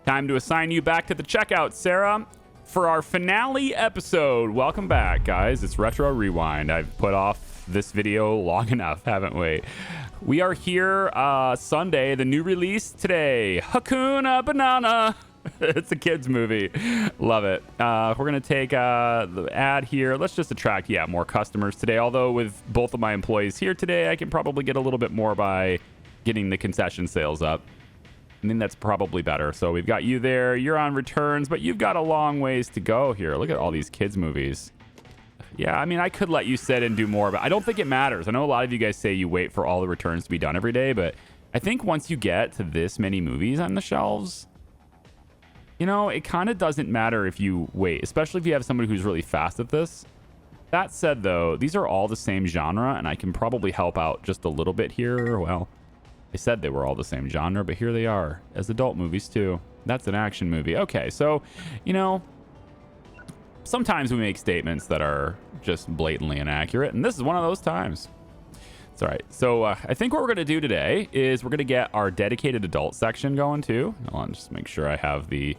Time to assign you back to the checkout, Sarah, for our finale episode. Welcome back, guys. It's Retro Rewind. I've put off this video long enough, haven't we? We are here Sunday, the new release today. Hakuna Banana. It's a kids movie. Love it. We're going to take the ad here. Let's just attract, more customers today. Although with both of my employees here today, I can probably get a little bit more by getting the concession sales up. I mean, that's probably better. So we've got you there. You're on returns, but you've got a long ways to go here. Look at all these kids movies. Yeah, I mean, I could let you sit and do more, but I don't think it matters. I know a lot of you guys say you wait for all the returns to be done every day, but I think once you get to this many movies on the shelves, you know, it kind of doesn't matter if you wait, especially if you have somebody who's really fast at this. That said, though, these are all the same genre, and I can probably help out just a little bit here. Well, I said they were all the same genre, but here they are as adult movies, too. That's an action movie. Okay, so, you know, sometimes we make statements that are just blatantly inaccurate, and this is one of those times. It's all right. So I think what we're going to do today is we're going to get our dedicated adult section going, too. Hold on, just make sure I have the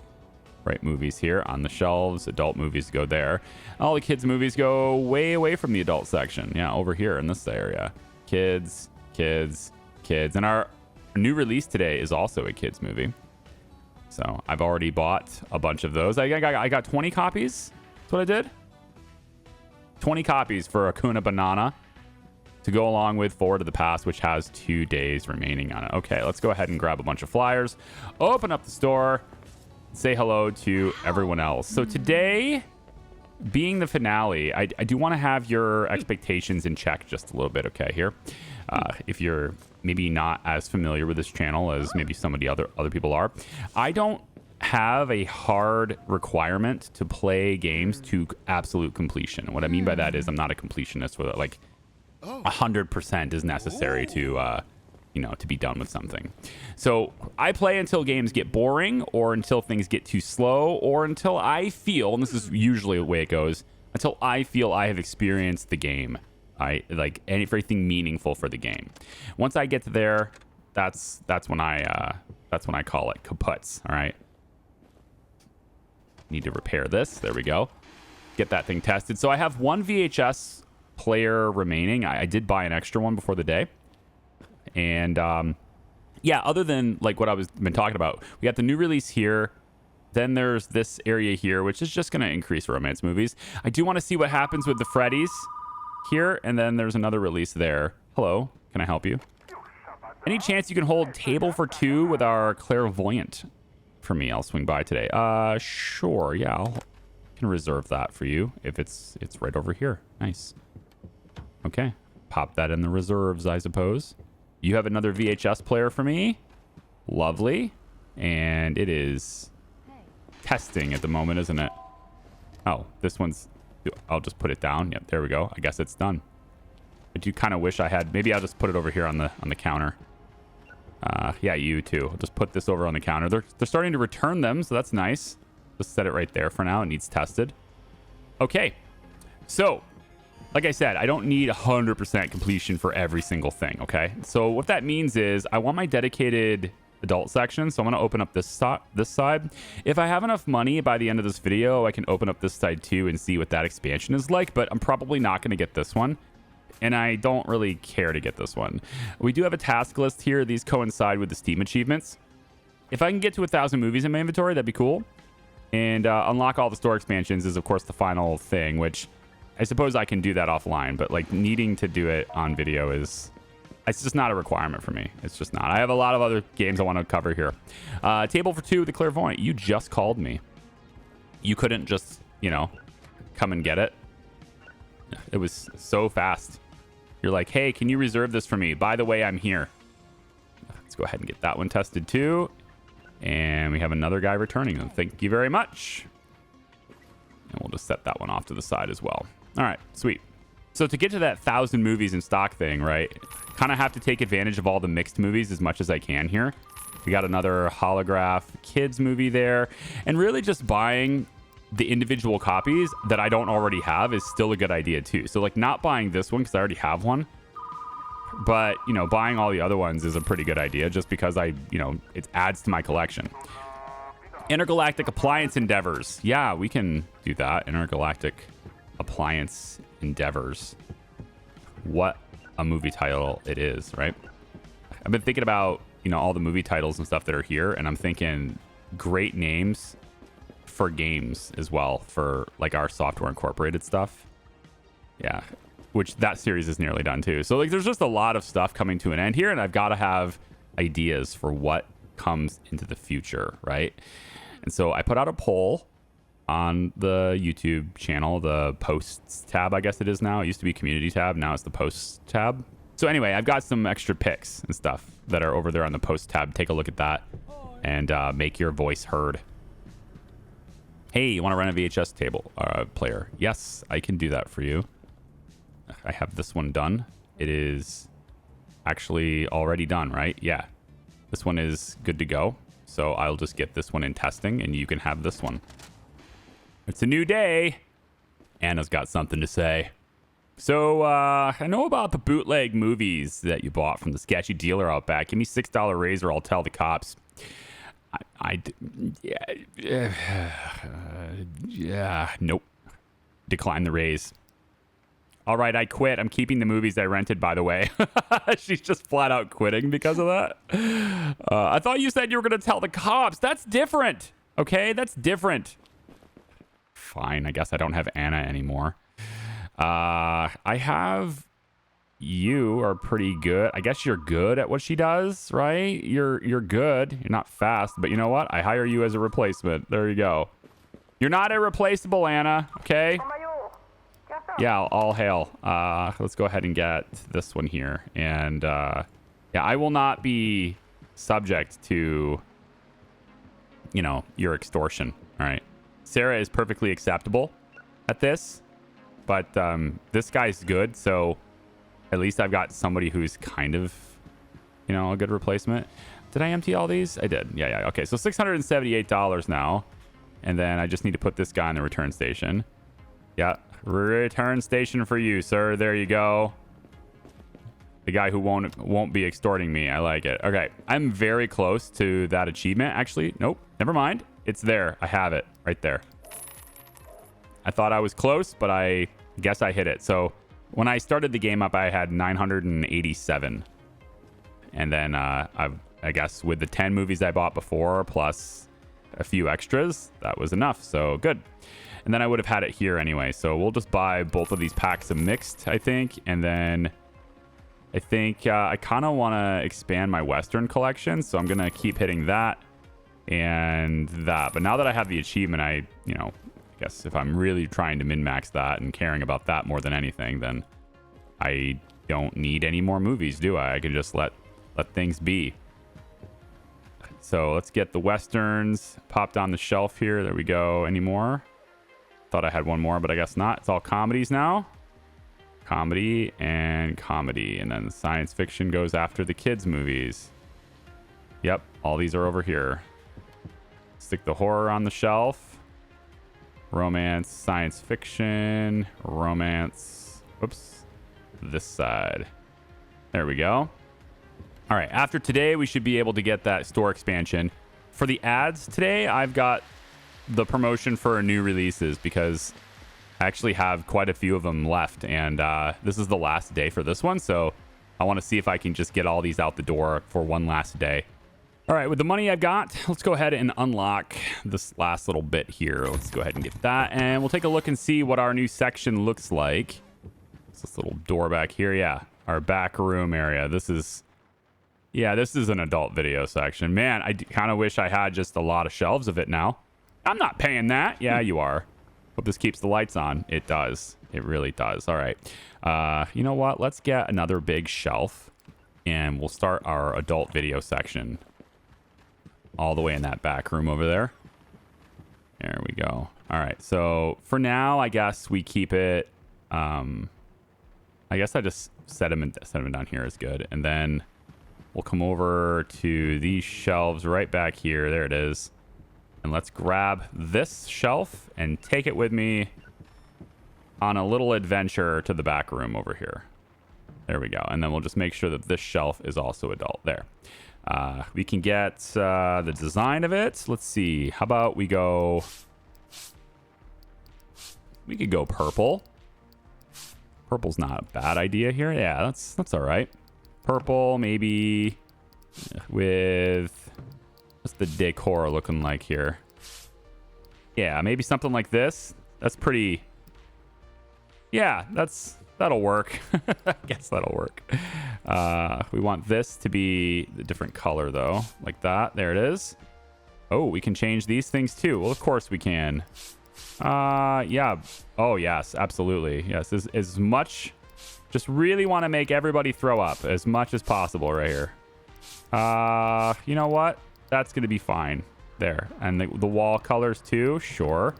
right movies here on the shelves. Adult movies go there. All the kids movies go way away from the adult section. Yeah, over here in this area. Kids, kids, kids. And our new release today is also a kids movie. So I've already bought a bunch of those. I got 20 copies. That's what I did. 20 copies for Hakuna Banana to go along with Forward to the Past, which has 2 days remaining on it. Okay, let's go ahead and grab a bunch of flyers, open up the store, say hello to everyone else. So today, being the finale, I do want to have your expectations in check just a little bit, okay, here. If you're maybe not as familiar with this channel as maybe some of the other people are, I don't have a hard requirement to play games to absolute completion. What I mean by that is I'm not a completionist with it. Like 100% is necessary to to be done with something. So I play until games get boring, or until things get too slow, or until I feel, and this is usually the way it goes, until I feel I have experienced the game. I like everything meaningful for the game. Once I get to there, that's when I call it kaputs. All right. Need to repair this. There we go. Get that thing tested. So I have one VHS player remaining. I did buy an extra one before the day. And other than like what I was been talking about, we got the new release here. Then there's this area here, which is just going to increase romance movies. I do want to see what happens with the Freddy's here. And then there's another release there. Hello, can I help you? Any chance you can hold table for 2 with our clairvoyant for me? I'll swing by today. Sure. Yeah, I can reserve that for you if it's right over here. Nice. Okay. Pop that in the reserves, I suppose. You have another VHS player for me. Lovely. And it is testing at the moment, isn't it? Oh, this one's... I'll just put it down. Yep, there we go. I guess it's done. I do kind of wish I had... Maybe I'll just put it over here on the counter. Yeah, you too. I'll just put this over on the counter. They're starting to return them, so that's nice. Just set it right there for now. It needs tested. Okay. So, like I said, I don't need 100% completion for every single thing, okay? So what that means is I want my dedicated adult section, so I'm going to open up this side. If I have enough money by the end of this video, I can open up this side too and see what that expansion is like, but I'm probably not going to get this one. And I don't really care to get this one. We do have a task list here. These coincide with the Steam achievements. If I can get to 1,000 movies in my inventory, that'd be cool. And unlock all the store expansions is, of course, the final thing, which I suppose I can do that offline. But like needing to do it on video it's just not a requirement for me. It's just not. I have a lot of other games I want to cover here. Table for 2, the clairvoyant. You just called me. You couldn't just, come and get it. It was so fast. You're like, hey, can you reserve this for me? By the way, I'm here. Let's go ahead and get that one tested too. And we have another guy returning them. Thank you very much. And we'll just set that one off to the side as well. All right, sweet. So to get to that 1,000 movies in stock thing, right, kind of have to take advantage of all the mixed movies as much as I can here. We got another holograph kids movie there. And really just buying the individual copies that I don't already have is still a good idea too. So like not buying this one because I already have one, but buying all the other ones is a pretty good idea just because it adds to my collection. Intergalactic appliance endeavors. Yeah, we can do that. Intergalactic appliance endeavors. What a movie title it is, right? I've been thinking about, you know, all the movie titles and stuff that are here, and I'm thinking great names for games as well, for like our Software Incorporated stuff. Yeah, which that series is nearly done too. So like there's just a lot of stuff coming to an end here, and I've got to have ideas for what comes into the future, right? And so I put out a poll on the YouTube channel, the posts tab, I guess it is now. It used to be community tab. Now it's the posts tab. So anyway, I've got some extra picks and stuff that are over there on the post tab. Take a look at that and make your voice heard. Hey, you want to run a VHS table player? Yes, I can do that for you. I have this one done. It is actually already done, right? Yeah. This one is good to go. So I'll just get this one in testing and you can have this one. It's a new day. Anna's got something to say. So I know about the bootleg movies that you bought from the sketchy dealer out back. Give me $6 raise or I'll tell the cops. Nope. Decline the raise. All right, I quit. I'm keeping the movies I rented, by the way. She's just flat out quitting because of that. I thought you said you were going to tell the cops. That's different. Okay, that's different. Fine, I guess I don't have Anna anymore. I have... You are pretty good. I guess you're good at what she does, right? You're good. You're not fast, but you know what? I hire you as a replacement. There you go. You're not irreplaceable, Anna. Okay? Yeah, all hail. Let's go ahead and get this one here. And yeah, I will not be subject to, you know, your extortion. All right. Sarah is perfectly acceptable at this, but this guy's good, so at least I've got somebody who's kind of, you know, a good replacement. Did I empty all these? I did. Yeah. Okay, so $678 now. And then I just need to put this guy in the return station. Yeah, return station for you, sir. There you go. The guy who won't be extorting me. I like it. Okay, I'm very close to that achievement. Actually, nope, never mind. It's there. I have it right there. I thought I was close, but I guess I hit it. So when I started the game up, I had 987. And then I guess with the 10 movies I bought before, plus a few extras, that was enough. So good. And then I would have had it here anyway. So we'll just buy both of these packs of mixed, I think. And then I think I kind of want to expand my Western collection. So I'm going to keep hitting that and that. But now that I have the achievement, I guess if I'm really trying to min-max that and caring about that more than anything, then I don't need any more movies, do I? I can just let things be. So let's get the Westerns popped on the shelf here. There we go. Any more? Thought I had one more, but I guess not. It's all comedies now. Comedy and comedy. And then science fiction goes after the kids' movies. Yep, all these are over here. Stick the horror on the shelf. Romance, science fiction, romance. Whoops. This side. There we go. All right, after today, we should be able to get that store expansion. For the ads today, I've got the promotion for new releases because I actually have quite a few of them left, and this is the last day for this one, so I want to see if I can just get all these out the door for one last day. All right, with the money I've got, let's go ahead and unlock this last little bit here. Let's go ahead and get that, and we'll take a look and see what our new section looks like. It's this little door back here. Yeah, our back room area. This is an adult video section. Man, I kind of wish I had just a lot of shelves of it now. I'm not paying that. Yeah, you are. Hope this keeps the lights on. It does. It really does. All right. You know what? Let's get another big shelf, and we'll start our adult video section all the way in that back room over there. There we go. All right. So for now, I guess we keep it. I guess I just set them down here is good, and then we'll come over to these shelves right back here. There it is. And let's grab this shelf and take it with me on a little adventure to the back room over here. There we go. And then we'll just make sure that this shelf is also adult. There. We can get the design of it. Let's see. How about we go... We could go purple. Purple's not a bad idea here. Yeah, that's all right. Purple, maybe with... What's the decor looking like here? Yeah, maybe something like this. That's pretty... Yeah, that'll work. I guess that'll work. We want this to be a different color, though. Like that. There it is. Oh, we can change these things, too. Well, of course we can. Yeah. Oh, yes, absolutely. Yes, as much... Just really want to make everybody throw up as much as possible right here. You know what? That's going to be fine. There. And the wall colors, too. Sure.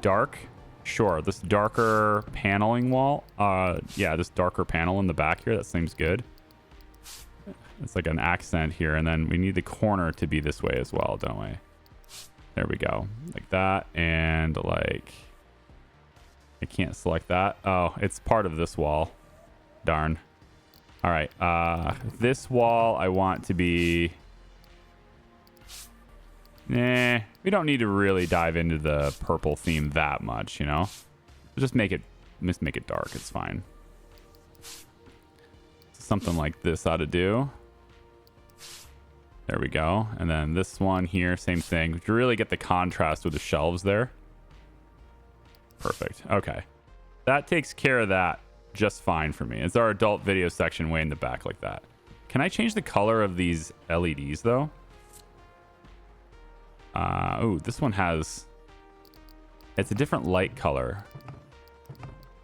Dark. Sure. This darker paneling wall. Yeah, this darker panel in the back here. That seems good. It's like an accent here. And then we need the corner to be this way as well, don't we? There we go. Like that. And like... I can't select that. Oh, it's part of this wall. Darn. All right. This wall I want to be... Nah, we don't need to really dive into the purple theme that much, you know? Just make it dark. It's fine. Something like this ought to do. There we go. And then this one here, same thing. To really get the contrast with the shelves there. Perfect. Okay. That takes care of that just fine for me. It's our adult video section way in the back like that. Can I change the color of these LEDs though? Oh, this one has... It's a different light color.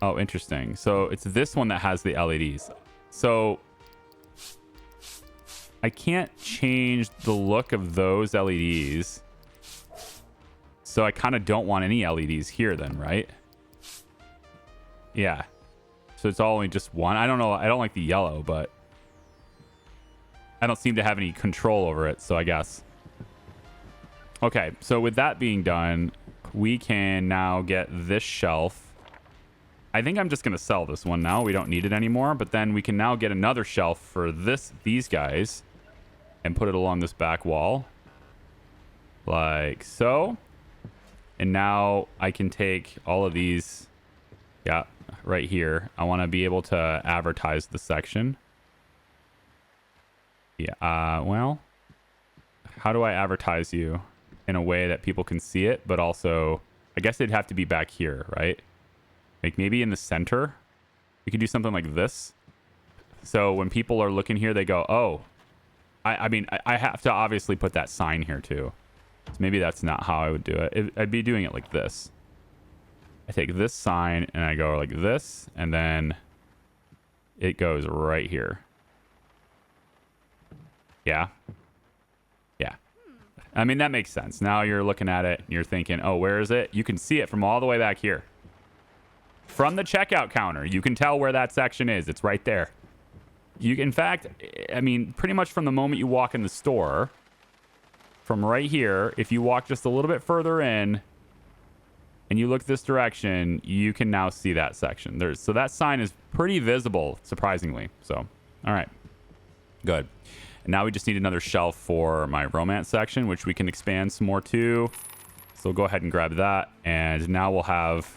Oh, interesting. So it's this one that has the LEDs. So I can't change the look of those LEDs. So I kind of don't want any LEDs here then, right? Yeah. So it's only just one. I don't know. I don't like the yellow, but I don't seem to have any control over it. So I guess. Okay. So with that being done, we can now get this shelf. I think I'm just going to sell this one now. We don't need it anymore. But then we can now get another shelf for these guys and put it along this back wall. Like so. And now I can take all of these, yeah, right here. I want to be able to advertise the section. Yeah, well, how do I advertise you in a way that people can see it, but also, I guess it'd have to be back here, right? Like maybe in the center. We could do something like this. So when people are looking here, they go, oh, I mean, I have to obviously put that sign here too. So maybe that's not how I would do it. I'd be doing it like this. I take this sign and I go like this, and then it goes right here. Yeah. Yeah. I mean, that makes sense. Now you're looking at it and you're thinking, oh, where is it? You can see it from all the way back here. From the checkout counter, you can tell where that section is. It's right there. In fact, I mean, pretty much from the moment you walk in the store... From right here, if you walk just a little bit further in and you look this direction, you can now see that section. So that sign is pretty visible, surprisingly. So, all right. Good. And now we just need another shelf for my romance section, which we can expand some more too. So we'll go ahead and grab that. And now we'll have,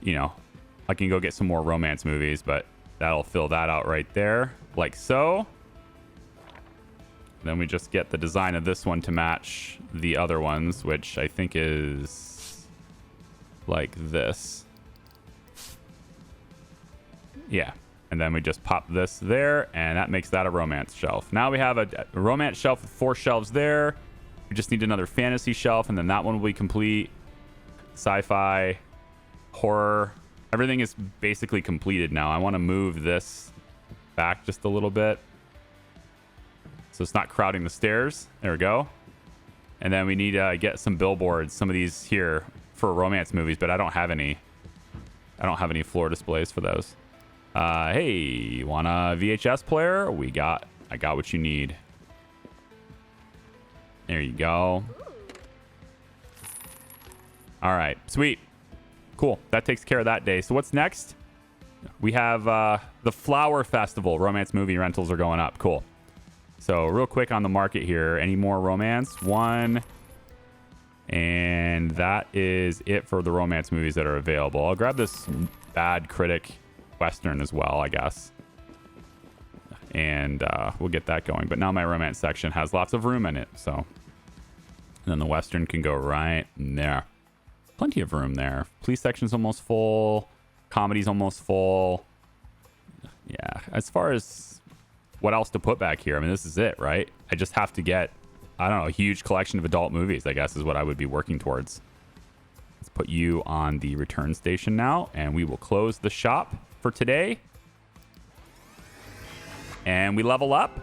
you know, I can go get some more romance movies, but that'll fill that out right there, like so. Then we just get the design of this one to match the other ones, which I think is like this. Yeah. And then we just pop this there, and that makes that a romance shelf. Now we have a romance shelf with 4 shelves there. We just need another fantasy shelf, and then that one will be complete. Sci-fi, horror. Everything is basically completed now. I want to move this back just a little bit, so it's not crowding the stairs. There we go. And then we need to get some billboards, some of these here for romance movies, but I don't have any. I don't have any floor displays for those. Hey, you want a VHS player? I got what you need. There you go. All right, sweet. Cool, that takes care of that day. So what's next? We have the Flower Festival. Romance movie rentals are going up. Cool. So real quick on the market here. Any more romance? One. And that is it for the romance movies that are available. I'll grab this Bad Critic Western as well, I guess. And we'll get that going. But now my romance section has lots of room in it. So and then the Western can go right in there. Plenty of room there. Police section's almost full. Comedy's almost full. Yeah. As far as what else to put back here, I mean, this is it, right? I just have to get, I don't know, a huge collection of adult movies, I guess, is what I would be working towards. Let's put you on the return station now, and we will close the shop for today. And we level up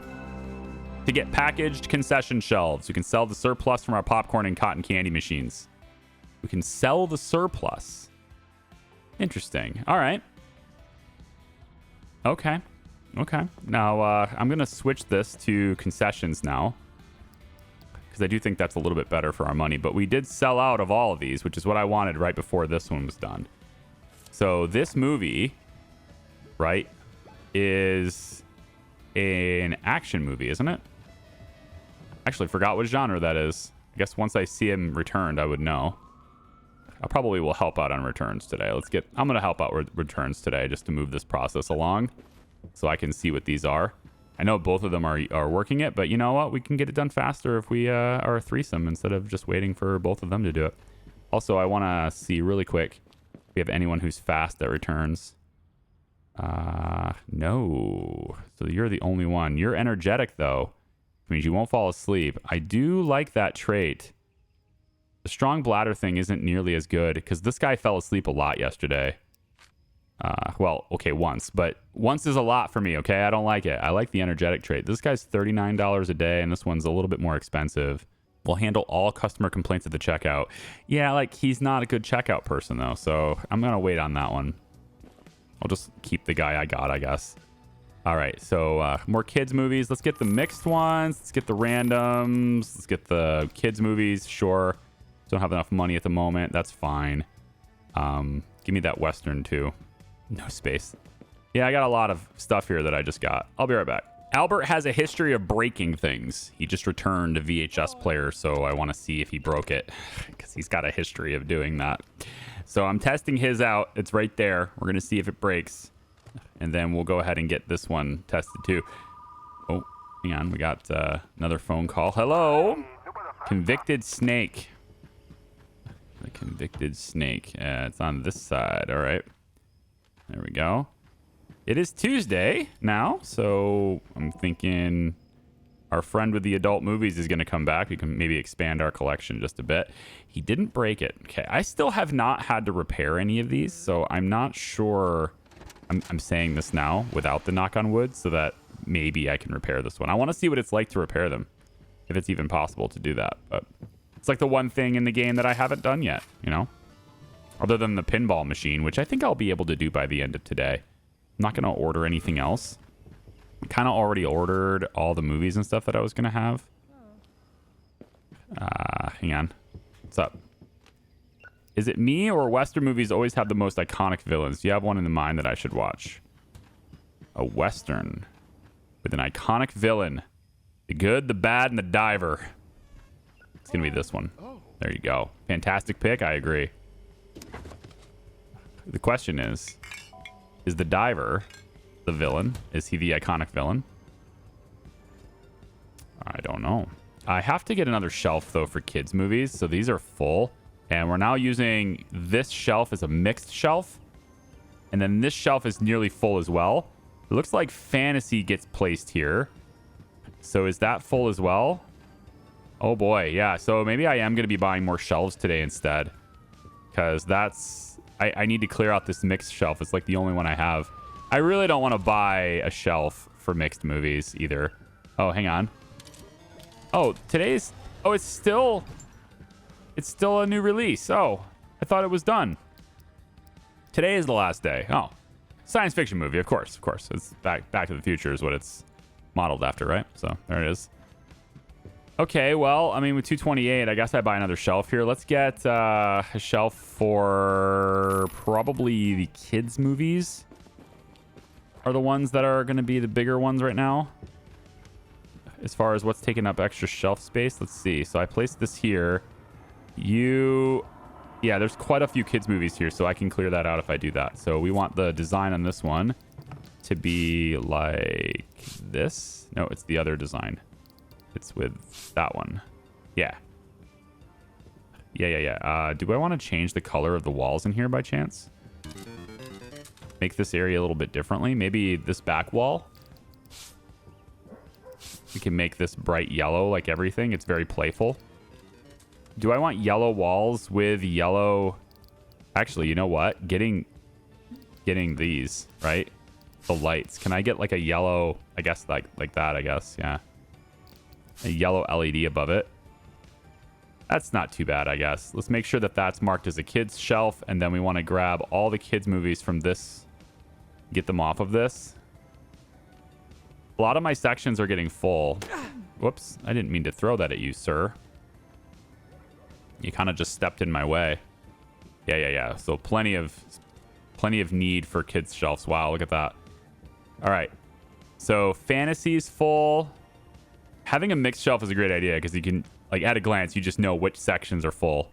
to get packaged concession shelves. We can sell the surplus from our popcorn and cotton candy machines. We can sell the surplus. Interesting. All right. Okay. Okay. Now, I'm going to switch this to concessions now, because I do think that's a little bit better for our money. But we did sell out of all of these, which is what I wanted right before this one was done. So this movie, right, is an action movie, isn't it? Actually, forgot what genre that is. I guess once I see him returned, I would know. I probably will help out on returns today. I'm going to help out with returns today just to move this process along so I can see what these are. I know both of them are working it, but you know what? We can get it done faster if we are a threesome instead of just waiting for both of them to do it. Also, I want to see really quick if we have anyone who's fast that returns. No. So you're the only one. You're energetic, though. Which means you won't fall asleep. I do like that trait. The strong bladder thing isn't nearly as good because this guy fell asleep a lot yesterday. Well, okay, once. But once is a lot for me, okay? I don't like it. I like the energetic trait. This guy's $39 a day, and this one's a little bit more expensive. We'll handle all customer complaints at the checkout. Yeah, like, he's not a good checkout person, though, so I'm going to wait on that one. I'll just keep the guy I got, I guess. All right, so more kids movies. Let's get the mixed ones. Let's get the randoms. Let's get the kids movies. Sure. Don't have enough money at the moment. That's fine. Give me that Western, too. No space. Yeah, I got a lot of stuff here that I just got. I'll be right back. Albert has a history of breaking things. He just returned a VHS player, so I want to see if he broke it because he's got a history of doing that. So I'm testing his out. It's right there. We're going to see if it breaks. And then we'll go ahead and get this one tested too. Oh, hang on. We got another phone call. Hello? Convicted Snake. The Convicted Snake. It's on this side. All right. There we go. It is Tuesday now, so I'm thinking our friend with the adult movies is going to come back. We can maybe expand our collection just a bit. He didn't break it. Okay, I still have not had to repair any of these, so I'm not sure. I'm saying this now without the knock on wood so that maybe I can repair this one. I want to see what it's like to repair them, if it's even possible to do that. But it's like the one thing in the game that I haven't done yet, you know? Other than the pinball machine, which I think I'll be able to do by the end of today. I'm not going to order anything else. I kind of already ordered all the movies and stuff that I was going to have. Hang on. What's up? Is it me or Western movies always have the most iconic villains? Do you have one in mind that I should watch? A Western with an iconic villain. The good, the bad, and the diver. It's going to be this one. There you go. Fantastic pick. I agree. The question is the diver the villain? Is he the iconic villain? I don't know. I have to get another shelf, though, for kids' movies. So these are full. And we're now using this shelf as a mixed shelf. And then this shelf is nearly full as well. It looks like fantasy gets placed here. So is that full as well? Oh, boy. Yeah. So maybe I am going to be buying more shelves today instead. Because that's... I need to clear out this mixed shelf. It's like the only one I have. I really don't want to buy a shelf for mixed movies either. Oh, hang on. Oh, today's... Oh, it's still a new release. Oh, I thought it was done. Today is the last day. Oh, science fiction movie, of course. Of course. It's Back to the Future is what it's modeled after, right? So there it is. Okay, well, I mean, with 228, I guess I buy another shelf here. Let's get a shelf for probably the kids' movies. are the ones that are going to be the bigger ones right now. As far as what's taking up extra shelf space, let's see. So I placed this here. Yeah, there's quite a few kids movies here, so I can clear that out if I do that. So we want the design on this one to be like this. No, it's the other design. It's with that one. Yeah. Yeah. Do I want to change the color of the walls in here by chance? Make this area a little bit differently. Maybe this back wall. We can make this bright yellow like everything. It's very playful. Do I want yellow walls with yellow... Actually, you know what? Getting these, right? The lights. Can I get like a yellow... I guess like that, I guess. Yeah. A yellow LED above it. That's not too bad, I guess. Let's make sure that that's marked as a kids shelf, and then we want to grab all the kids movies from this, get them off of this. A lot of my sections are getting full. Whoops, I didn't mean to throw that at you, sir. You kind of just stepped in my way. Yeah. So plenty of need for kids shelves. Wow, look at that. All right. So fantasy's full. Having a mixed shelf is a great idea because you can, like, at a glance, you just know which sections are full.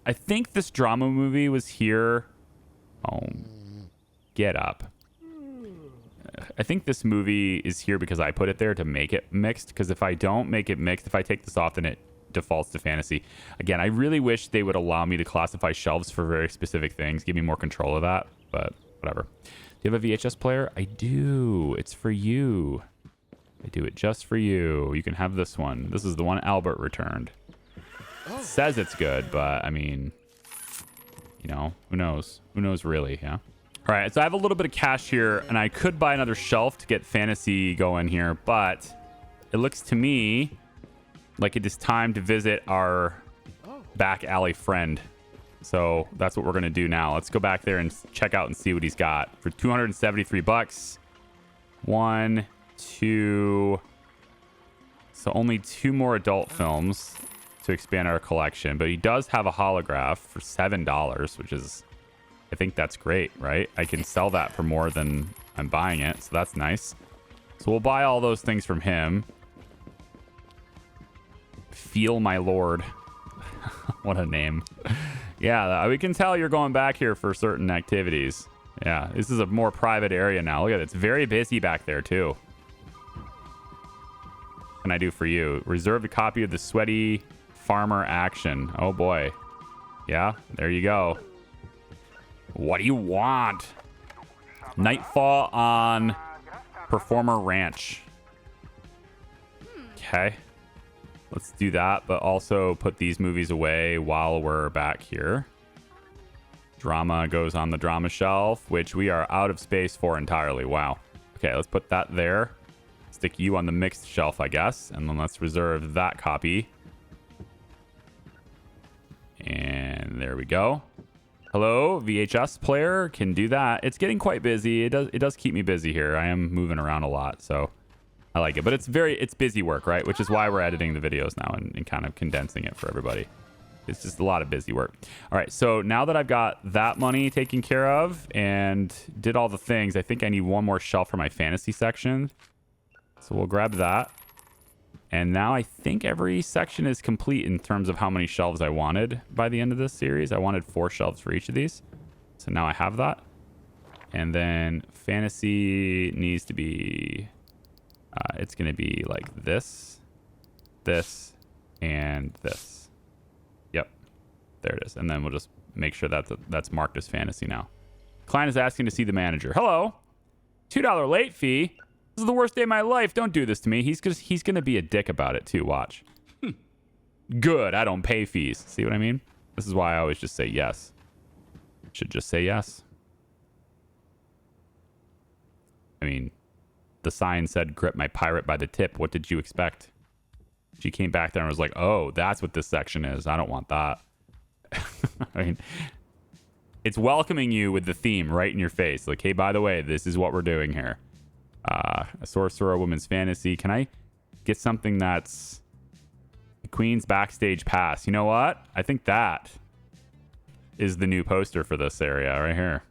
I think this drama movie was here. Oh, get up. I think this movie is here because I put it there to make it mixed. Because if I don't make it mixed, if I take this off, then it defaults to fantasy. Again, I really wish they would allow me to classify shelves for very specific things. Give me more control of that. But whatever. Do you have a VHS player? I do. It's for you. I do it just for you. You can have this one. This is the one Albert returned. It says it's good, but I mean, you know, who knows? Who knows really, yeah? All right, so I have a little bit of cash here, and I could buy another shelf to get fantasy going here, but it looks to me like it is time to visit our back alley friend. So that's what we're going to do now. Let's go back there and check out and see what he's got. For 273 bucks. 1, 2. So only 2 more adult films to expand our collection. But he does have a holograph for $7, which is, I think that's great, right? I can sell that for more than I'm buying it. So that's nice. So we'll buy all those things from him. Feel my lord. What a name. Yeah, we can tell you're going back here for certain activities. Yeah, this is a more private area now. Look at it. It's very busy back there, too. What can I do for you? Reserve a copy of the Sweaty Farmer Action. Oh, boy. Yeah, there you go. What do you want? Nightfall on Performer Ranch. Okay. Let's do that, but also put these movies away while we're back here. Drama goes on the drama shelf, which we are out of space for entirely. Wow. Okay, let's put that there. Stick you on the mixed shelf, I guess. And then let's reserve that copy. And there we go. Hello, VHS player. Can do that. It's getting quite busy. It does keep me busy here. I am moving around a lot, so I like it. But it's busy work, right? Which is why we're editing the videos now and kind of condensing it for everybody. It's just a lot of busy work. All right, so now that I've got that money taken care of and did all the things, I think I need one more shelf for my fantasy section. So we'll grab that. And now I think every section is complete in terms of how many shelves I wanted by the end of this series. I wanted 4 shelves for each of these. So now I have that. And then fantasy needs to be... it's going to be like this, this, and this. Yep. There it is. And then we'll just make sure that that's marked as fantasy now. Client is asking to see the manager. Hello. $2 late fee. This is the worst day of my life. Don't do this to me. He's going to be a dick about it too. Watch. Good. I don't pay fees. See what I mean? This is why I always just say yes. Should just say yes. I mean, the sign said, grip my pirate by the tip. What did you expect? She came back there and was like, oh, that's what this section is. I don't want that. I mean, it's welcoming you with the theme right in your face. Like, hey, by the way, this is what we're doing here. A sorcerer, a woman's fantasy. Can I get something that's the Queen's backstage pass? You know what? I think that is the new poster for this area right here.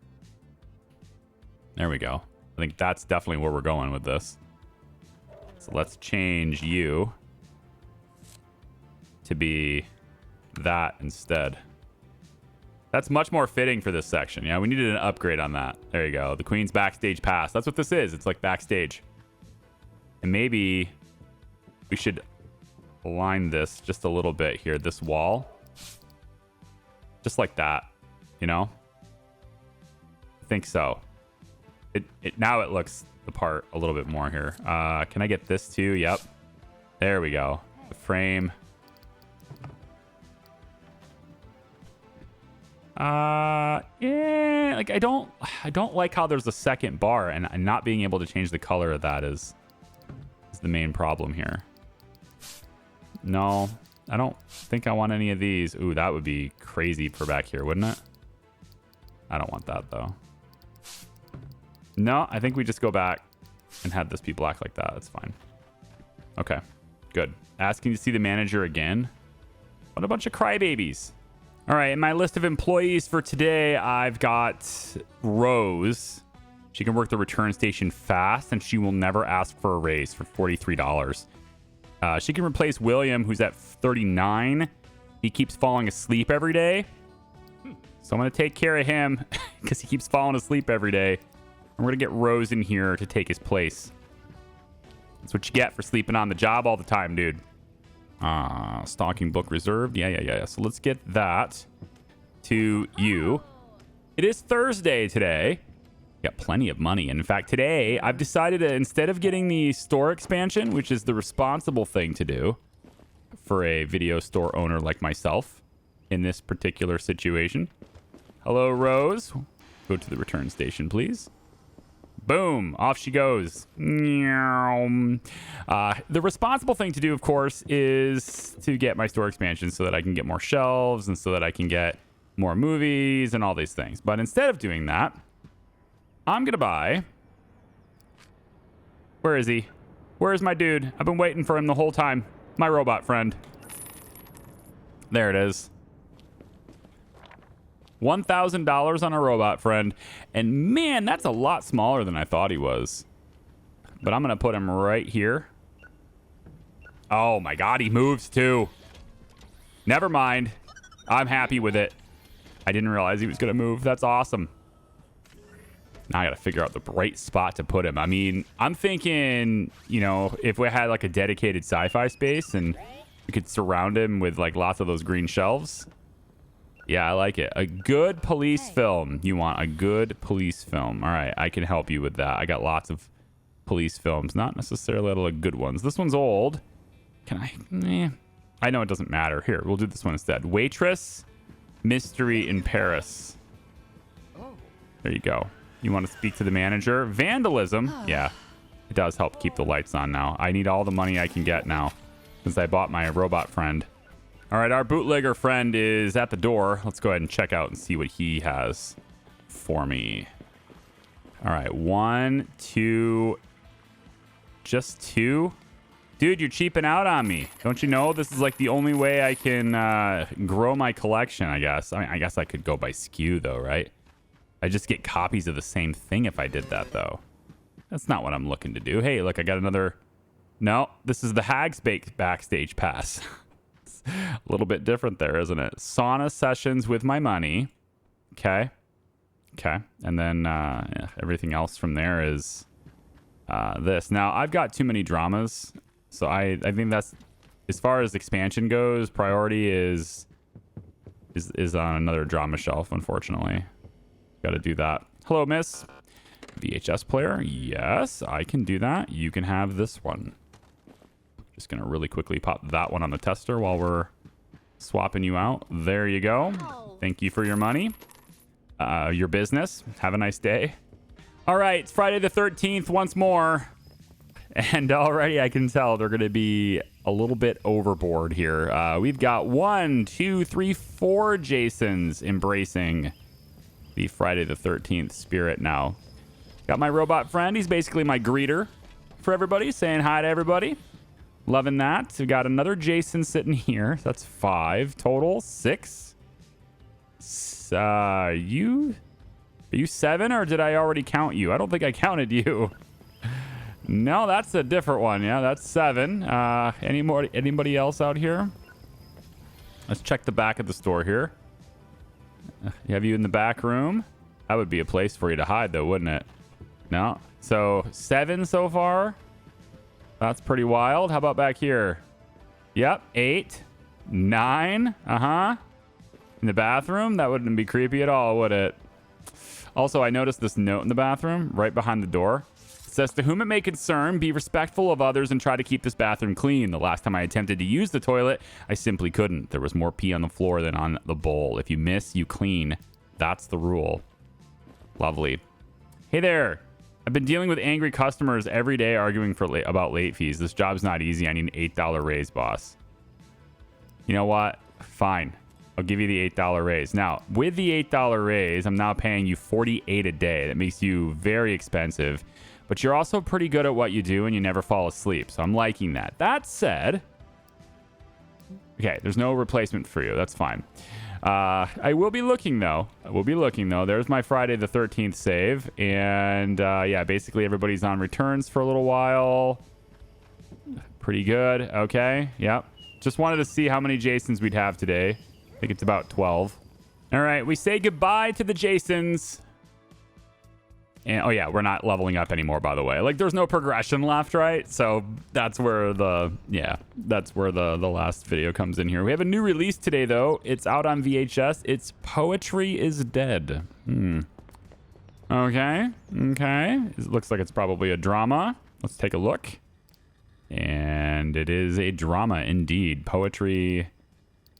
There we go. I think that's definitely where we're going with this. So let's change you to be that instead. That's much more fitting for this section. Yeah, we needed an upgrade on that. There you go. The Queen's Backstage Pass. That's what this is. It's like backstage. And maybe we should align this just a little bit here. This wall. Just like that. You know? I think so. Now it looks the part a little bit more here. Can I get this too? Yep. There we go. The frame. Yeah, like I don't like how there's a second bar, and not being able to change the color of that is the main problem here. No, I don't think I want any of these. Ooh, that would be crazy for back here, wouldn't it? I don't want that though. No, I think we just go back and have this be black like that. That's fine. Okay, good. Asking to see the manager again. What a bunch of crybabies. All right, in my list of employees for today, I've got Rose. She can work the return station fast, and she will never ask for a raise for $43. She can replace William, who's at 39. He keeps falling asleep every day. So I'm going to take care of him because he keeps falling asleep every day. And we're going to get Rose in here to take his place. That's what you get for sleeping on the job all the time, dude. Stocking book reserved. Yeah. So let's get that to you. It is Thursday today. Got plenty of money. And in fact, today I've decided to, instead of getting the store expansion, which is the responsible thing to do for a video store owner like myself in this particular situation. Hello, Rose. Go to the return station, please. Boom, off she goes. The responsible thing to do, of course, is to get my store expansion so that I can get more shelves and so that I can get more movies and all these things. But instead of doing that, I'm going to buy... Where is he? Where's my dude? I've been waiting for him the whole time. My robot friend. There it is. $1,000 on a robot friend. And man, that's a lot smaller than I thought he was. But I'm going to put him right here. Oh my God, he moves too. Never mind. I'm happy with it. I didn't realize he was going to move. That's awesome. Now I got to figure out the right spot to put him. I mean, I'm thinking, you know, if we had like a dedicated sci-fi space and we could surround him with like lots of those green shelves. Yeah, I like it. A good police film. You want a good police film. All right, I can help you with that. I got lots of police films. Not necessarily all the good ones. This one's old. Can I? I know it doesn't matter. Here, we'll do this one instead. Waitress, Mystery in Paris. There you go. You want to speak to the manager? Vandalism. Yeah, it does help keep the lights on now. I need all the money I can get now since I bought my robot friend. All right, our bootlegger friend is at the door. Let's go ahead and check out and see what he has for me. All right, 1, 2, just 2. Dude, you're cheaping out on me. Don't you know this is like the only way I can grow my collection, I guess. I mean, I guess I could go by SKU though, right? I just get copies of the same thing if I did that though. That's not what I'm looking to do. Hey, look, I got another... No, this is the Hag's Backstage Pass. A little bit different there, isn't it? Sauna sessions with my money. Okay. And then everything else from there is this. Now, I've got too many dramas. So I think that's, as far as expansion goes, priority is on another drama shelf, unfortunately. Got to do that. Hello, miss. VHS player. Yes, I can do that. You can have this one. Just going to really quickly pop that one on the tester while we're swapping you out. There you go. Thank you for your money. Your business. Have a nice day. All right, it's Friday the 13th once more. And already I can tell they're going to be a little bit overboard here. We've got 1, 2, 3, 4 Jasons embracing the Friday the 13th spirit now. Got my robot friend. He's basically my greeter for everybody, saying hi to everybody. Loving that. We got another Jason sitting here. That's 5 total. 6. You Are you 7 or did I already count you? I don't think I counted you. No, that's a different one. Yeah, that's 7. Anybody else out here? Let's check the back of the store here. Have you in the back room? That would be a place for you to hide, though, wouldn't it? No. So 7 so far. That's pretty wild. How about back here? Yep, 8, 9. In the bathroom? That wouldn't be creepy at all, would it? Also, I noticed this note in the bathroom right behind the door. It says, to whom it may concern, be respectful of others and try to keep this bathroom clean. The last time I attempted to use the toilet, I simply couldn't. There was more pee on the floor than on the bowl. If you miss, you clean. That's the rule. Lovely. Hey there. I've been dealing with angry customers every day arguing about late fees. This job's not easy. I need an $8 raise, boss. You know what? Fine. I'll give you the $8 raise. Now, with the $8 raise, I'm now paying you $48 a day. That makes you very expensive. But you're also pretty good at what you do and you never fall asleep. So I'm liking that. That said, okay, there's no replacement for you. That's fine. I will be looking, though. There's my Friday the 13th save. And yeah, basically everybody's on returns for a little while. Pretty good. Okay. Yep. Just wanted to see how many Jasons we'd have today. I think it's about 12. All right. We say goodbye to the Jasons. And oh yeah, we're not leveling up anymore, by the way. Like there's no progression left, right? So that's where the last video comes in here. We have a new release today, though. It's out on VHS. It's Poetry is Dead. Okay. It looks like it's probably a drama. Let's take a look. And it is a drama indeed. Poetry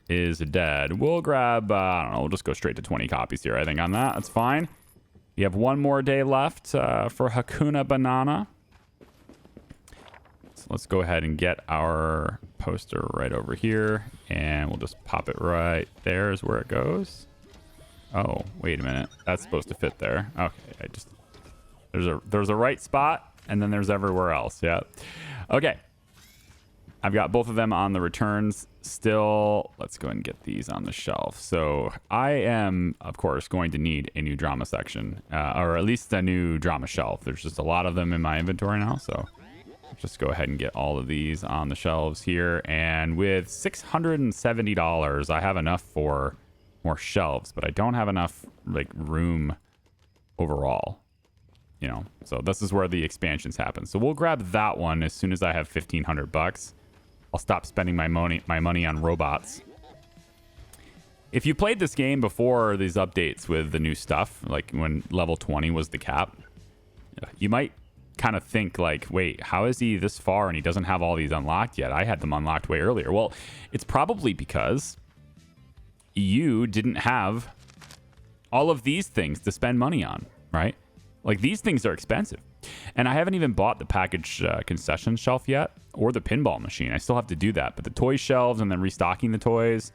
is Dead. We'll grab, I don't know, we'll just go straight to 20 copies here, I think, on that. That's fine. You have one more day left for Hakuna Banana. So let's go ahead and get our poster right over here. And we'll just pop it right there is where it goes. Oh, wait a minute. That's supposed to fit there. Okay, there's a right spot, and then there's everywhere else. Yeah. Okay. I've got both of them on the returns still. Let's go ahead and get these on the shelf. So I am, of course, going to need a new drama section, or at least a new drama shelf. There's just a lot of them in my inventory now. So just go ahead and get all of these on the shelves here. And with $670, I have enough for more shelves, but I don't have enough like room overall. You know, so this is where the expansions happen. So we'll grab that one as soon as I have $1,500. I'll stop spending my money on robots. If you played this game before these updates with the new stuff, like when level 20 was the cap, you might kind of think like, wait, how is he this far and he doesn't have all these unlocked yet? I had them unlocked way earlier. Well, it's probably because you didn't have all of these things to spend money on, right? Like these things are expensive. And I haven't even bought the package concession shelf yet or the pinball machine. I still have to do that. But the toy shelves and then restocking the toys,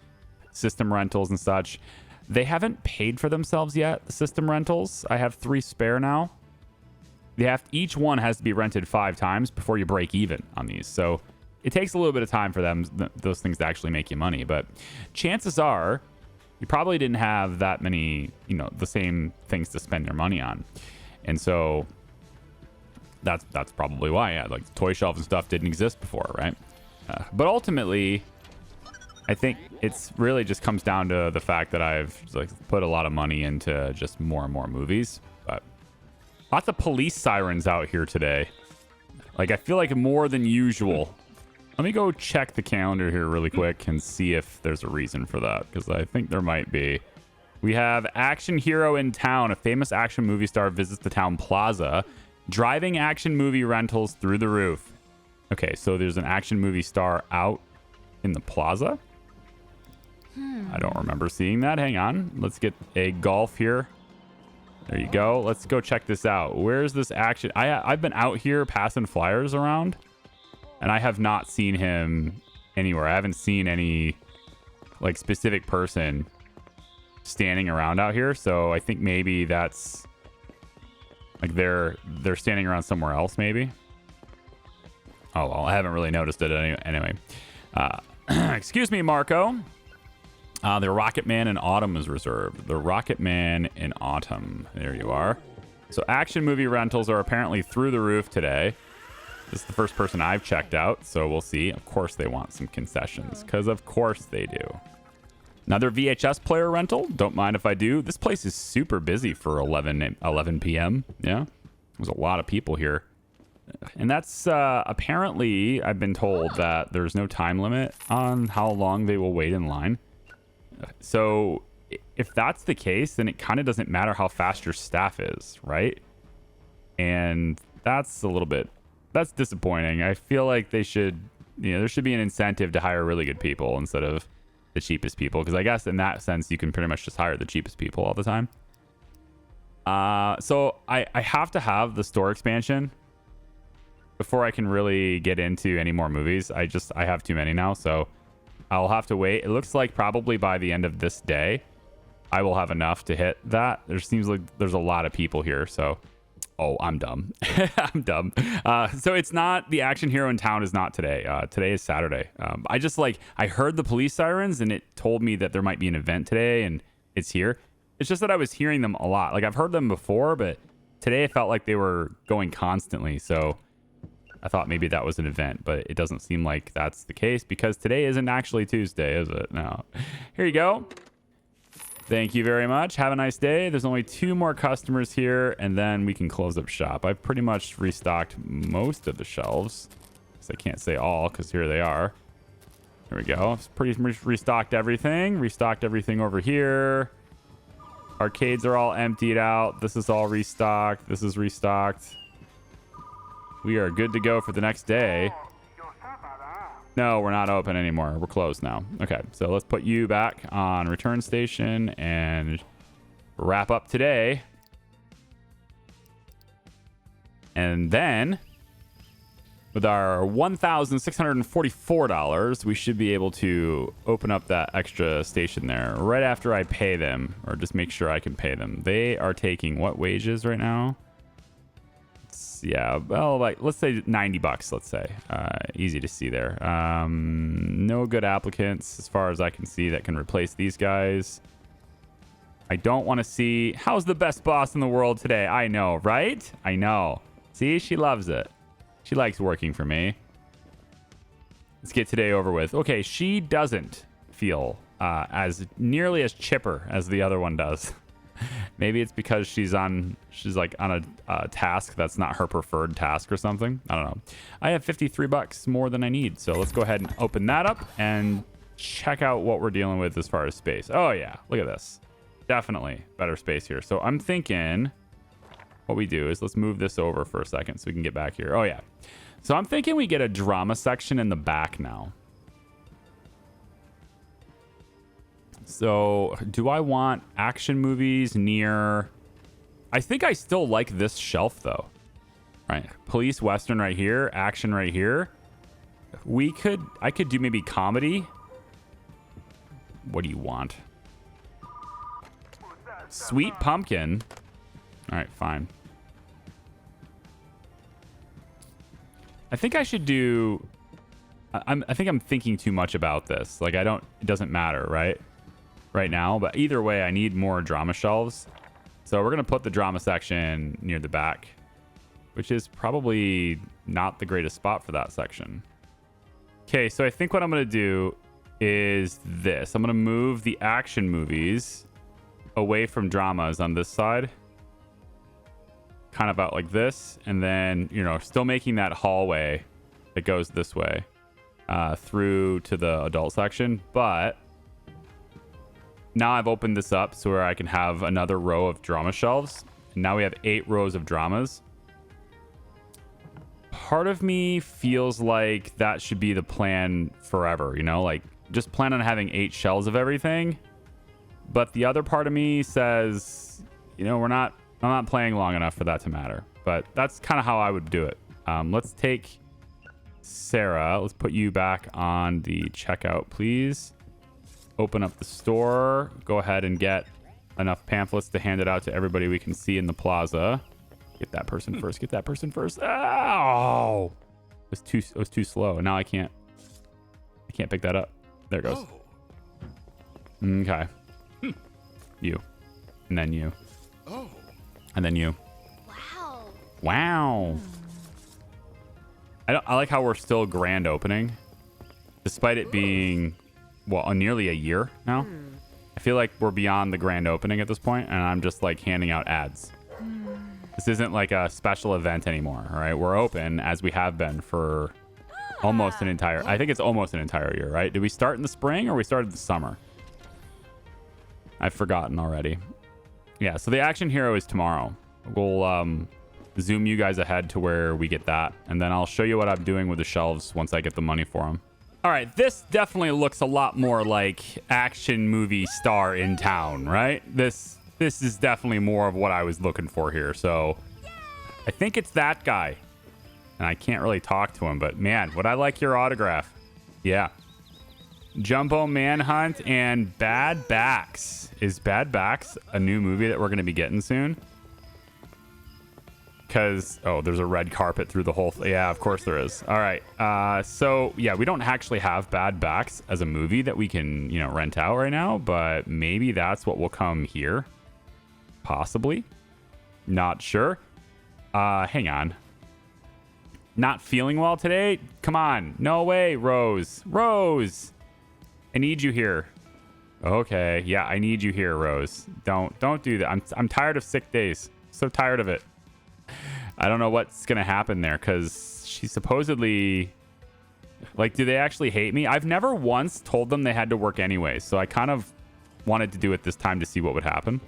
system rentals and such, they haven't paid for themselves yet, the system rentals. I have 3 spare now. Each one has to be rented 5 times before you break even on these. So it takes a little bit of time for those things to actually make you money. But chances are you probably didn't have that many, the same things to spend your money on. And so that's probably why, yeah, like the toy shelf and stuff didn't exist before, right? But ultimately, I think it's really just comes down to the fact that I've like put a lot of money into just more and more movies. But lots of police sirens out here today. Like I feel like more than usual. Let me go check the calendar here really quick and see if there's a reason for that, because I think there might be. We have Action Hero in Town. A famous action movie star visits the town plaza, driving action movie rentals through the roof. Okay, so there's an action movie star out in the plaza. I don't remember seeing that. Hang on. Let's get a golf here. There you go. Let's go check this out. Where's this action? I've been out here passing flyers around, and I have not seen him anywhere. I haven't seen any like specific person standing around out here, so I think maybe that's like they're standing around somewhere else, maybe. Oh well, I haven't really noticed it anyway. Excuse me, Marco. The Rocket Man in Autumn is reserved. The Rocket Man in Autumn. There you are. So action movie rentals are apparently through the roof today. This is the first person I've checked out, so we'll see. Of course they want some concessions, because of course they do. Another VHS player rental. Don't mind if I do. This place is super busy for 11 p.m. Yeah, there's a lot of people here. And that's apparently, I've been told that there's no time limit on how long they will wait in line. So if that's the case, then it kind of doesn't matter how fast your staff is, right? And that's a little bit, that's disappointing. I feel like they should, there should be an incentive to hire really good people instead of the cheapest people. Because I guess in that sense, you can pretty much just hire the cheapest people all the time. So I have to have the store expansion before I can really get into any more movies. I have too many now, so I'll have to wait. It looks like probably by the end of this day, I will have enough to hit that. There seems like there's a lot of people here, so... Oh, I'm dumb. I'm dumb. So it's not... The action hero in town is not today. Today is Saturday. I heard the police sirens, and it told me that there might be an event today, and it's here. It's just that I was hearing them a lot. Like, I've heard them before, but today it felt like they were going constantly, so... I thought maybe that was an event, but it doesn't seem like that's the case because today isn't actually Tuesday, is it? No. Here you go. Thank you very much. Have a nice day. There's only 2 more customers here, and then we can close up shop. I've pretty much restocked most of the shelves. I can't say all because here they are. Here we go. It's pretty much restocked everything. Restocked everything over here. Arcades are all emptied out. This is all restocked. This is restocked. We are good to go for the next day. No, we're not open anymore. We're closed now. Okay, so let's put you back on return station and wrap up today. And then, with our $1,644, we should be able to open up that extra station there right after I pay them, or just make sure I can pay them. They are taking what wages right now? Yeah, well, like let's say $90, let's say. Easy to see there. No good applicants as far as I can see that can replace these guys. I don't want to see... How's the best boss in the world today? I know, right? I know. See, she loves it. She likes working for me. Let's get today over with. Okay, she doesn't feel as nearly as chipper as the other one does. Maybe it's because she's like on a task that's not her preferred task or something. I don't know. I have $53 more than I need. So let's go ahead and open that up and check out what we're dealing with as far as space. Oh yeah, look at this. Definitely better space here. So I'm thinking what we do is let's move this over for a second so we can get back here. Oh yeah. So I'm thinking we get a drama section in the back now. So, do I want action movies near... I think I still like this shelf, though. Right. Police Western right here. Action right here. I could do maybe comedy. What do you want? Sweet Pumpkin. All right, fine. I think I should do... I think I'm thinking too much about this. Like, it doesn't matter, right now, but either way I need more drama shelves, so we're gonna put the drama section near the back, which is probably not the greatest spot for that section. Okay, so I think what I'm gonna do is this. I'm gonna move the action movies away from dramas on this side, kind of out like this, and then still making that hallway that goes this way through to the adult section, but now I've opened this up so where I can have another row of drama shelves. And now we have 8 rows of dramas. Part of me feels like that should be the plan forever, like just plan on having 8 shelves of everything. But the other part of me says, I'm not playing long enough for that to matter. But that's kind of how I would do it. Let's take Sarah. Let's put you back on the checkout, please. Open up the store. Go ahead and get enough pamphlets to hand it out to everybody we can see in the plaza. Get that person first. Get that person first. Oh! It was too slow. Now I can't pick that up. There it goes. Okay. You. And then you. And then you. Wow. I like how we're still grand opening, despite it being, well, nearly a year now. I feel like we're beyond the grand opening at this point, and I'm just like handing out ads. This isn't like a special event anymore, all right? We're open as we have been for almost an entire, I think it's almost an entire year, right? Did we start in the spring or we started the summer? I've forgotten already. Yeah, so the action hero is tomorrow. We'll zoom you guys ahead to where we get that, and then I'll show you what I'm doing with the shelves once I get the money for them. All right, this definitely looks a lot more like action movie star in town, right? This is definitely more of what I was looking for here. So I think it's that guy, and I can't really talk to him, but man, would I like your autograph? Yeah. Jumbo Manhunt and Bad Backs. Is Bad Backs a new movie that we're going to be getting soon? Because, oh, there's a red carpet through the whole thing. Yeah, of course there is. All right. So, yeah, we don't actually have Bad Backs as a movie that we can, you know, rent out right now, but maybe that's what will come here. Possibly. Not sure. Hang on. Not feeling well today? Come on. No way, Rose. Rose! I need you here. Okay. Yeah, I need you here, Rose. Don't do that. I'm tired of sick days. So tired of it. I don't know what's going to happen there because she's supposedly... Like, do they actually hate me? I've never once told them they had to work anyway, so I kind of wanted to do it this time to see what would happen.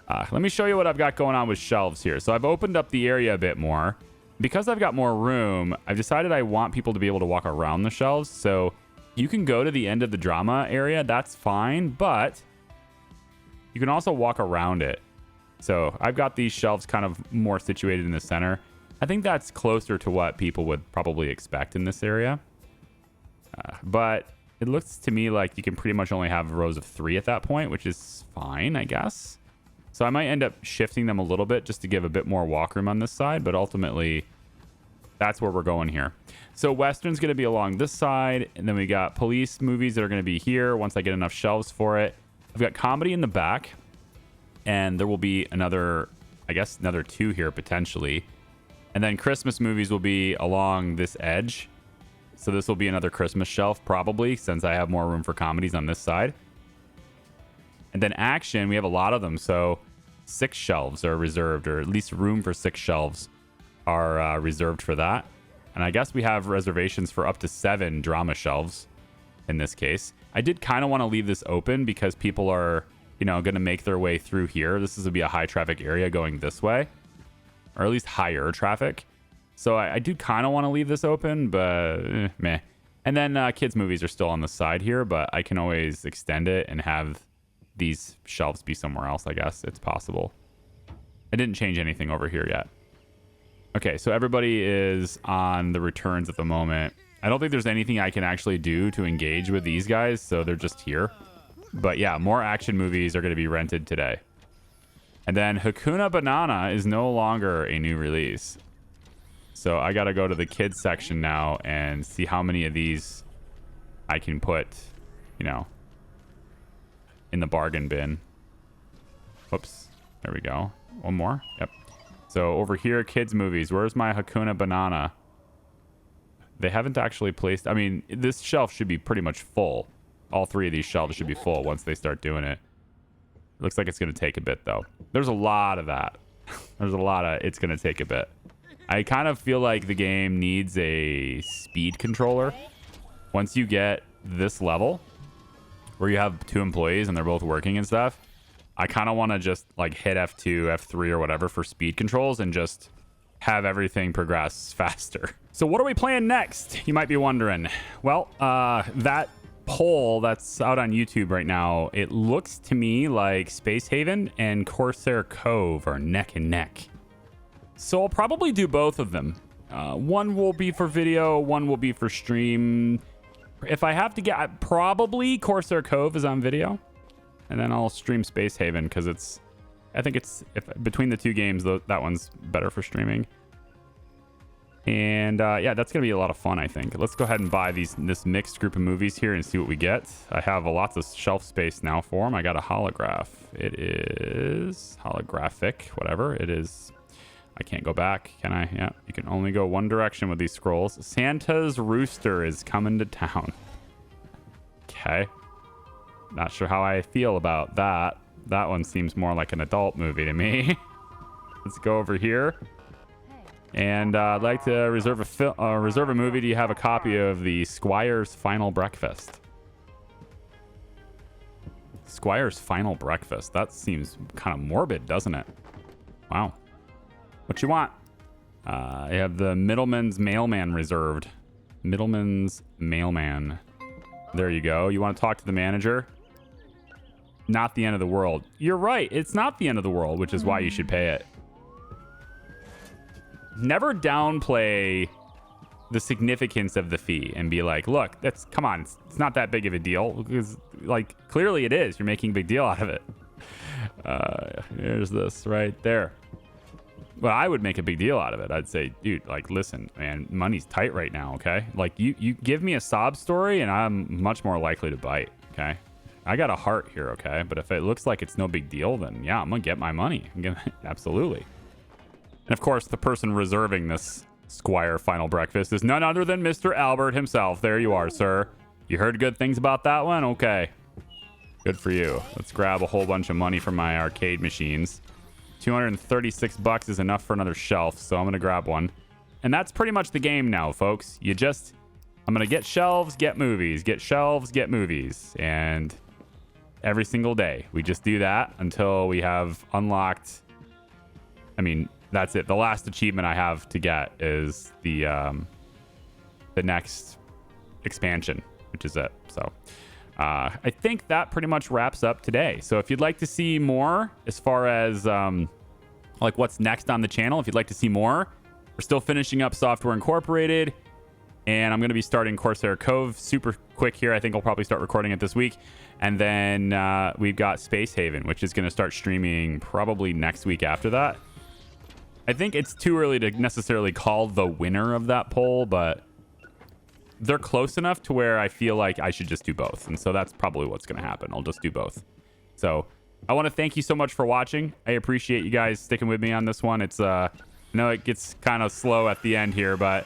Let me show you what I've got going on with shelves here. So I've opened up the area a bit more. Because I've got more room, I've decided I want people to be able to walk around the shelves. So you can go to the end of the drama area. That's fine, but you can also walk around it. So I've got these shelves kind of more situated in the center. I think that's closer to what people would probably expect in this area. But it looks to me like you can pretty much only have rows of 3 at that point, which is fine, I guess. So I might end up shifting them a little bit just to give a bit more walk room on this side, but ultimately that's where we're going here. So Western's going to be along this side, and then we got police movies that are going to be here once I get enough shelves for it. I've got comedy in the back. And there will be another, I guess, another 2 here potentially. And then Christmas movies will be along this edge. So this will be another Christmas shelf probably, since I have more room for comedies on this side. And then action, we have a lot of them. So 6 shelves are reserved, or at least room for 6 shelves are reserved for that. And I guess we have reservations for up to 7 drama shelves in this case. I did kind of want to leave this open because people are... you know, going to make their way through here. This is going to be a high traffic area going this way, or at least higher traffic. So I do kind of want to leave this open, but meh. And then kids movies are still on the side here, but I can always extend it and have these shelves be somewhere else. I guess it's possible. I didn't change anything over here yet. Okay, so everybody is on the returns at the moment. I don't think there's anything I can actually do to engage with these guys, so they're just here. But yeah, more action movies are going to be rented today. And then Hakuna Banana is no longer a new release. So I got to go to the kids section now and see how many of these I can put, you know, in the bargain bin. Whoops. There we go. One more. Yep. So over here, kids movies. Where's my Hakuna Banana? They haven't actually placed... I mean, this shelf should be pretty much full. All 3 of these shelves should be full once they start doing it. Looks like it's going to take a bit, though. There's a lot of that. There's a lot of it's going to take a bit. I kind of feel like the game needs a speed controller. Once you get this level, where you have 2 employees and they're both working and stuff, I kind of want to just like hit F2, F3 or whatever for speed controls and just have everything progress faster. So what are we playing next? You might be wondering. Well, that poll that's out on YouTube right now, it looks to me like Space Haven and Corsair Cove are neck and neck. So I'll probably do both of them. One will be for video, one will be for stream. If I have to get, probably Corsair Cove is on video, and then I'll stream Space Haven because it's, I think it's, if between the 2 games, that one's better for streaming. And yeah, that's going to be a lot of fun, I think. Let's go ahead and buy this mixed group of movies here and see what we get. I have lots of shelf space now for them. I got a holograph. It is holographic, whatever. It is. I can't go back, can I? Yeah, you can only go one direction with these scrolls. Santa's Rooster is coming to town. Okay. Not sure how I feel about that. That one seems more like an adult movie to me. Let's go over here. And I'd like to reserve a movie. Do you have a copy of the Squire's Final Breakfast? Squire's Final Breakfast. That seems kind of morbid, doesn't it? Wow. What you want? I have the Middleman's Mailman reserved. Middleman's Mailman. There you go. You want to talk to the manager? Not the end of the world. You're right. It's not the end of the world, which is why you should pay it. Never downplay the significance of the fee and be like, look, come on, it's not that big of a deal, because like clearly it is. You're making a big deal out of it. Here's this right there. Well, I would make a big deal out of it. I'd say, dude, like, listen, man, money's tight right now, okay? Like, you give me a sob story and I'm much more likely to bite, okay? I got a heart here, okay? But if it looks like it's no big deal, then yeah, I'm gonna get my money. Absolutely. And of course, the person reserving this Squire Final Breakfast is none other than Mr. Albert himself. There you are, sir. You heard good things about that one? Okay. Good for you. Let's grab a whole bunch of money from my arcade machines. 236 bucks is enough for another shelf, so I'm going to grab one. And that's pretty much the game now, folks. I'm going to get shelves, get movies. Get shelves, get movies. And every single day, we just do that until we have unlocked... I mean... That's it. The last achievement I have to get is the next expansion, which is it. So I think that pretty much wraps up today. So if you'd like to see more as far as like what's next on the channel, if you'd like to see more, we're still finishing up Software Incorporated, and I'm going to be starting Corsair Cove super quick here. I think I'll probably start recording it this week. And then we've got Space Haven, which is going to start streaming probably next week after that. I think it's too early to necessarily call the winner of that poll, but they're close enough to where I feel like I should just do both. And so that's probably what's going to happen. I'll just do both. So I want to thank you so much for watching. I appreciate you guys sticking with me on this one. It's I know it gets kind of slow at the end here, but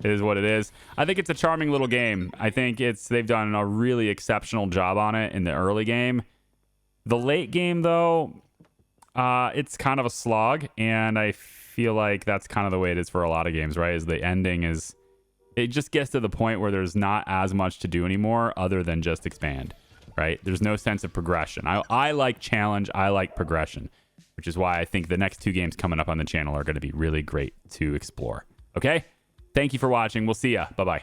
it is what it is. I think it's a charming little game. I think they've done a really exceptional job on it in the early game. The late game, though, it's kind of a slog, and I feel like that's kind of the way it is for a lot of games, right? Is the ending is, it just gets to the point where there's not as much to do anymore other than just expand, right? There's no sense of progression. I like challenge. I like progression, which is why I think the next two games coming up on the channel are going to be really great to explore. Okay? Thank you for watching. We'll see ya. Bye-bye.